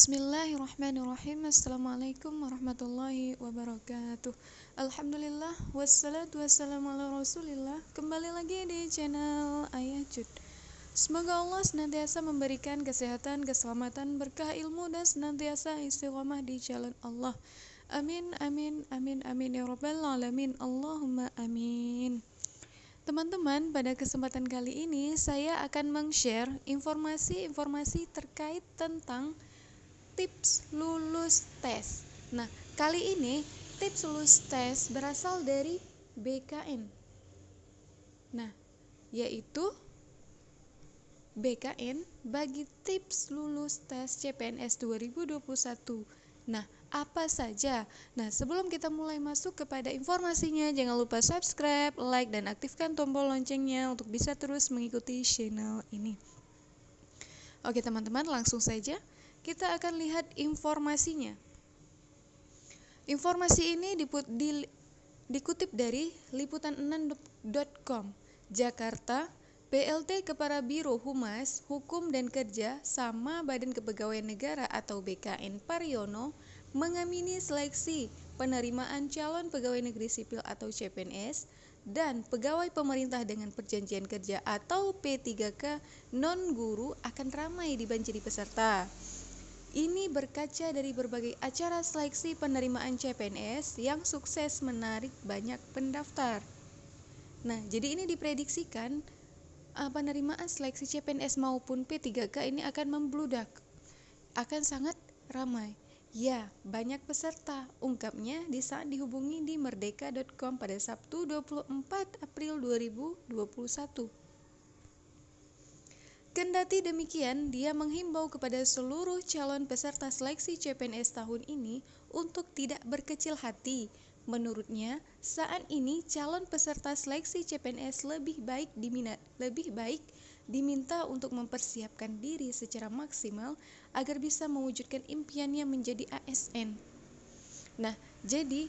Bismillahirrahmanirrahim. Assalamualaikum warahmatullahi wabarakatuh. Alhamdulillah, wassalatu wassalamu ala rasulillah. Kembali lagi di channel Ayah Jud. Semoga Allah senantiasa memberikan kesehatan, keselamatan, berkah ilmu, dan senantiasa istiqomah di jalan Allah. Amin, amin, amin, amin ya rabbal alamin. Allahumma amin. Teman-teman, pada kesempatan kali ini saya akan meng-share informasi-informasi terkait tentang tips lulus tes. Nah, kali ini tips lulus tes berasal dari BKN. Nah, yaitu BKN bagi tips lulus tes CPNS 2021. Nah, apa saja? Nah, sebelum kita mulai masuk kepada informasinya, jangan lupa subscribe, like, dan aktifkan tombol loncengnya untuk bisa terus mengikuti channel ini. Oke teman-teman, langsung saja kita akan lihat informasinya. Informasi ini dikutip dari liputan6.com. Jakarta, PLT Kepala Biro Humas, Hukum dan Kerja sama Badan Kepegawaian Negara atau BKN Pariono mengamini seleksi penerimaan calon pegawai negeri sipil atau CPNS dan pegawai pemerintah dengan perjanjian kerja atau P3K non-guru akan ramai dibanjiri peserta. Ini berkaca dari berbagai acara seleksi penerimaan CPNS yang sukses menarik banyak pendaftar. Nah, jadi ini diprediksikan penerimaan seleksi CPNS maupun P3K ini akan membludak, akan sangat ramai. Ya, banyak peserta, ungkapnya di saat dihubungi di merdeka.com pada Sabtu 24 April 2021. Kendati demikian, dia menghimbau kepada seluruh calon peserta seleksi CPNS tahun ini untuk tidak berkecil hati. Menurutnya, saat ini calon peserta seleksi CPNS lebih baik diminta untuk mempersiapkan diri secara maksimal agar bisa mewujudkan impiannya menjadi ASN. Nah, jadi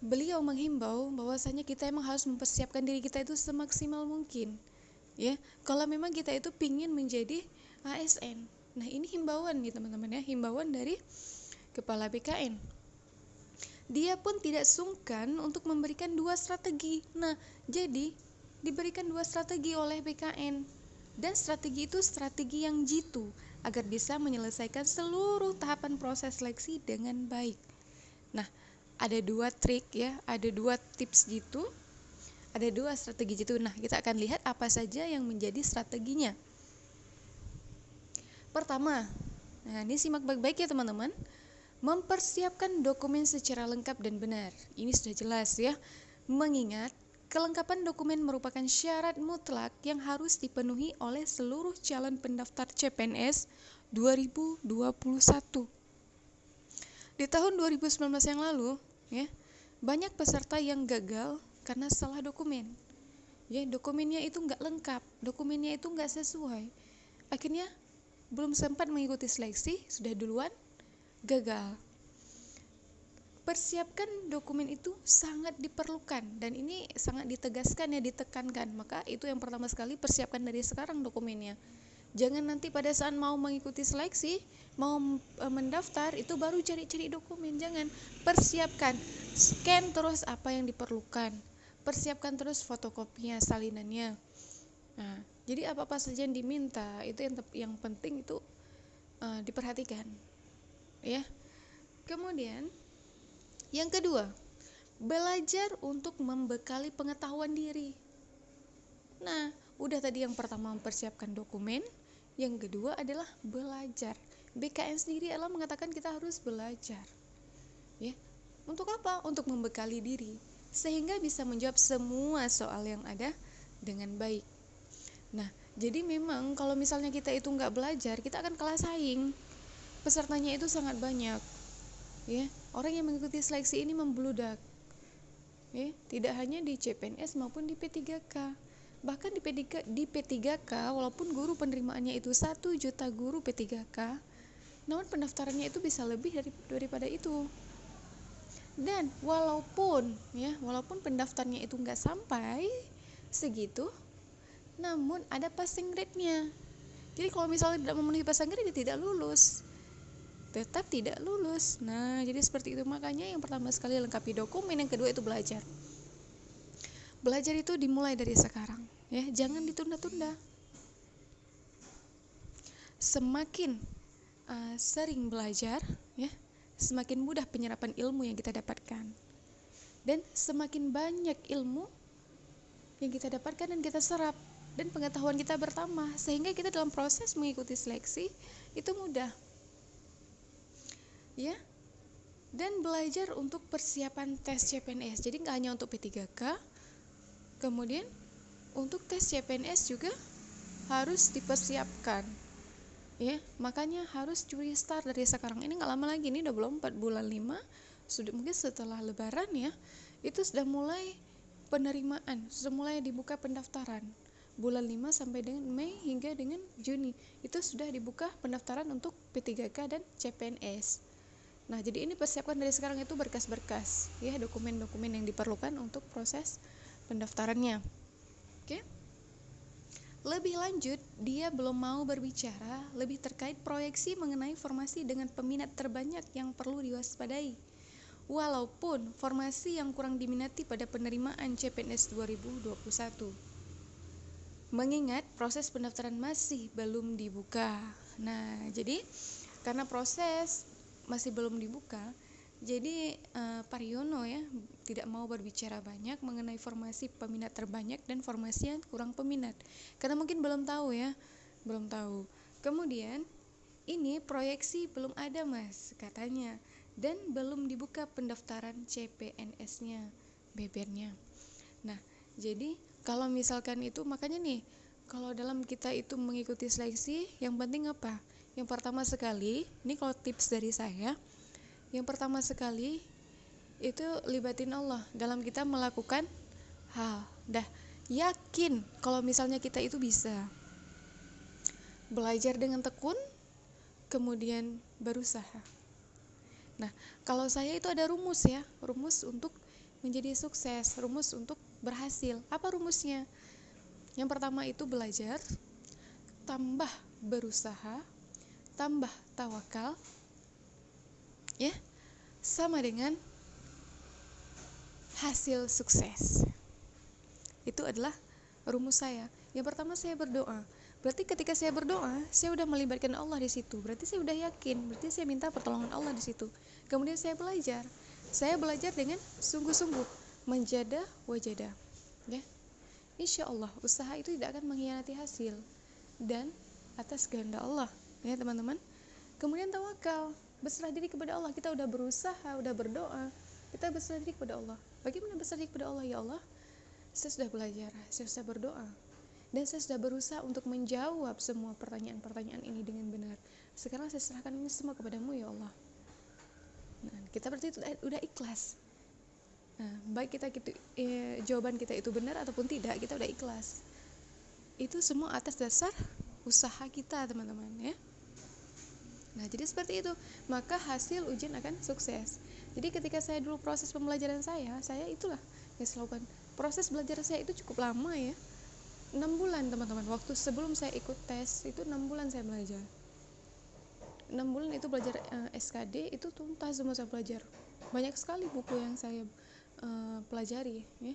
beliau menghimbau bahwasanya kita emang harus mempersiapkan diri kita itu semaksimal mungkin, ya. Kalau memang kita itu pingin menjadi ASN, nah ini himbauan nih teman-teman ya, himbauan dari Kepala BKN. Dia pun tidak sungkan untuk memberikan dua strategi. Nah, jadi diberikan dua strategi oleh BKN, dan strategi itu strategi yang jitu agar bisa menyelesaikan seluruh tahapan proses seleksi dengan baik. Nah, ada dua trik ya, ada dua tips gitu, ada dua strategi gitu. Nah, kita akan lihat apa saja yang menjadi strateginya. Pertama, nah ini simak baik-baik ya teman-teman. Mempersiapkan dokumen secara lengkap dan benar. Ini sudah jelas ya. Mengingat kelengkapan dokumen merupakan syarat mutlak yang harus dipenuhi oleh seluruh calon pendaftar CPNS 2021. Di tahun 2019 yang lalu, ya, banyak peserta yang gagal karena salah dokumen. Ya, dokumennya itu nggak lengkap, dokumennya itu nggak sesuai. Akhirnya belum sempat mengikuti seleksi, sudah duluan gagal. Persiapkan dokumen itu sangat diperlukan, dan ini sangat ditegaskan ya, ditekankan. Maka itu yang pertama sekali, persiapkan dari sekarang dokumennya. Jangan nanti pada saat mau mengikuti seleksi, mau mendaftar, itu baru cari-cari dokumen. Jangan, persiapkan, scan terus apa yang diperlukan, persiapkan terus fotokopinya, salinannya. Nah, jadi apa-apa saja yang diminta, itu yang penting itu diperhatikan, ya. Kemudian, yang kedua, belajar untuk membekali pengetahuan diri. Nah, udah tadi yang pertama mempersiapkan dokumen, yang kedua adalah belajar. BKN sendiri adalah mengatakan kita harus belajar. Ya. Untuk apa? Untuk membekali diri sehingga bisa menjawab semua soal yang ada dengan baik. Nah, jadi memang kalau misalnya kita itu nggak belajar, kita akan kalah saing. Pesertanya itu sangat banyak. Ya, orang yang mengikuti seleksi ini membludak. Ya, tidak hanya di CPNS maupun di P3K. Bahkan di P3K, walaupun guru penerimaannya itu 1 juta guru P3K, namun pendaftarannya itu bisa lebih daripada itu. Dan walaupun pendaftarnya itu nggak sampai segitu, namun ada passing rate-nya. Jadi kalau misalnya tidak memenuhi pasangnya, dia tidak lulus, tetap tidak lulus. Nah, jadi seperti itu. Makanya yang pertama sekali lengkapi dokumen, yang kedua itu belajar. Belajar itu dimulai dari sekarang, ya, jangan ditunda-tunda. Semakin sering belajar, ya, semakin mudah penyerapan ilmu yang kita dapatkan, dan semakin banyak ilmu yang kita dapatkan dan kita serap, dan pengetahuan kita bertambah, sehingga kita dalam proses mengikuti seleksi itu mudah, ya. Dan belajar untuk persiapan tes CPNS, jadi nggak hanya untuk P3K, kemudian untuk tes CPNS juga harus dipersiapkan, ya. Makanya harus curi start dari sekarang. Ini nggak lama lagi, ini udah belum 4 bulan 5, sudah mungkin setelah lebaran, ya, itu sudah mulai penerimaan, sudah mulai dibuka pendaftaran. Bulan 5 sampai dengan Mei hingga dengan Juni itu sudah dibuka pendaftaran untuk P3K dan CPNS. Nah, jadi ini persiapkan dari sekarang itu berkas-berkas, ya, dokumen-dokumen yang diperlukan untuk proses pendaftarannya. Oke. Lebih lanjut, dia belum mau berbicara lebih terkait proyeksi mengenai formasi dengan peminat terbanyak yang perlu diwaspadai. Walaupun formasi yang kurang diminati pada penerimaan CPNS 2021. Mengingat proses pendaftaran masih belum dibuka. Nah, jadi karena proses masih belum dibuka, jadi Pak Riono, ya, tidak mau berbicara banyak mengenai formasi peminat terbanyak dan formasi yang kurang peminat, karena mungkin belum tahu, ya, belum tahu. Kemudian ini proyeksi belum ada, Mas, katanya, dan belum dibuka pendaftaran CPNS-nya, bebernya. Nah, jadi kalau misalkan itu, makanya nih, kalau dalam kita itu mengikuti seleksi, yang penting apa? Yang pertama sekali, ini kalau tips dari saya, yang pertama sekali itu libatin Allah dalam kita melakukan hal. Dah yakin kalau misalnya kita itu bisa belajar dengan tekun, kemudian berusaha. Nah, kalau saya itu ada rumus, ya, rumus untuk menjadi sukses, rumus untuk berhasil. Apa rumusnya? Yang pertama itu belajar, tambah berusaha, tambah tawakal, ya, sama dengan hasil sukses. Itu adalah rumus saya. Yang pertama saya berdoa. Berarti ketika saya berdoa, saya udah melibatkan Allah di situ. Berarti saya udah yakin. Berarti saya minta pertolongan Allah di situ. Kemudian saya belajar. Saya belajar dengan sungguh-sungguh, menjadah wajadah, ya. Insya Allah usaha itu tidak akan mengkhianati hasil, dan atas kehendak Allah, ya, teman-teman. Kemudian tawakal, berserah diri kepada Allah. Kita udah berusaha, udah berdoa, kita berserah diri kepada Allah. Bagaimana berserah diri kepada Allah? Ya Allah, saya sudah belajar, saya sudah berdoa, dan saya sudah berusaha untuk menjawab semua pertanyaan-pertanyaan ini dengan benar. Sekarang saya serahkan ini semua kepadamu, ya Allah. Nah, kita berarti itu udah ikhlas. Nah, baik jawaban kita itu benar ataupun tidak, kita udah ikhlas. Itu semua atas dasar usaha kita, teman-teman, ya. Nah, jadi seperti itu, maka hasil ujian akan sukses. Jadi ketika saya dulu proses pembelajaran saya itulah yang saya lakukan. Proses belajar saya itu cukup lama, ya, 6 bulan, teman-teman. Waktu sebelum saya ikut tes itu 6 bulan saya belajar. 6 bulan itu belajar SKD itu tuntas semua saya belajar. Banyak sekali buku yang saya pelajari, ya.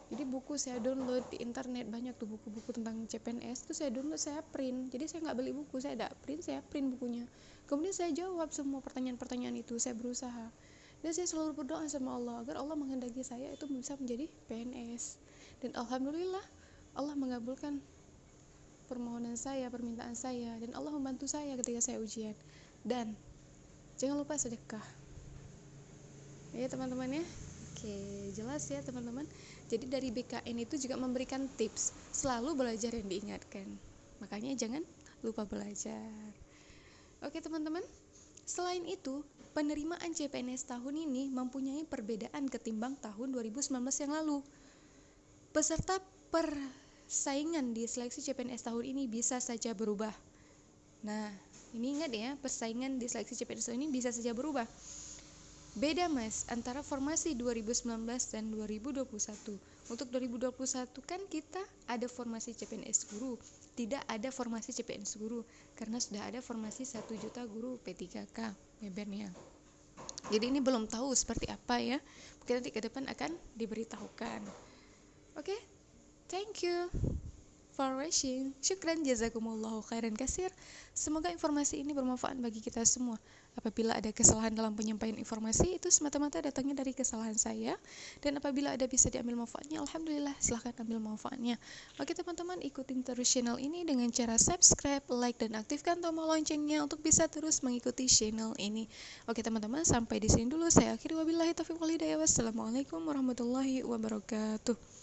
Jadi buku saya download di internet, banyak tuh buku-buku tentang CPNS, itu saya download, saya print. Jadi saya nggak beli buku, saya print bukunya. Kemudian saya jawab semua pertanyaan-pertanyaan itu, saya berusaha. Dan saya selalu berdoa sama Allah agar Allah menghendaki saya itu bisa menjadi PNS. Dan alhamdulillah Allah mengabulkan permohonan saya, permintaan saya, dan Allah membantu saya ketika saya ujian. Dan jangan lupa sedekah, ya, teman-teman, ya. Oke, jelas, ya, teman-teman. Jadi dari BKN itu juga memberikan tips, selalu belajar yang diingatkan. Makanya jangan lupa belajar. Oke, teman-teman. Selain itu, penerimaan CPNS tahun ini mempunyai perbedaan ketimbang tahun 2019 yang lalu. Peserta persaingan di seleksi CPNS tahun ini bisa saja berubah. Nah, ini ingat, ya, persaingan di seleksi CPNS tahun ini bisa saja berubah. Beda Mas, antara formasi 2019 dan 2021. Untuk 2021 kan kita ada formasi CPNS guru, tidak ada formasi CPNS guru karena sudah ada formasi 1 juta guru P3K Mebennya. Jadi ini belum tahu seperti apa ya. Mungkin nanti ke depan akan diberitahukan. Oke, thank you for watching. Syukran jazakumullahu khairan kasir. Semoga informasi ini bermanfaat bagi kita semua. Apabila ada kesalahan dalam penyampaian informasi, itu semata-mata datangnya dari kesalahan saya. Dan apabila ada bisa diambil manfaatnya, alhamdulillah, silahkan ambil manfaatnya. Oke teman-teman, ikutin terus channel ini dengan cara subscribe, like, dan aktifkan tombol loncengnya untuk bisa terus mengikuti channel ini. Oke teman-teman, sampai di sini dulu. Saya akhiri, wabillahi taufiq wal hidayah. Wassalamualaikum warahmatullahi wabarakatuh.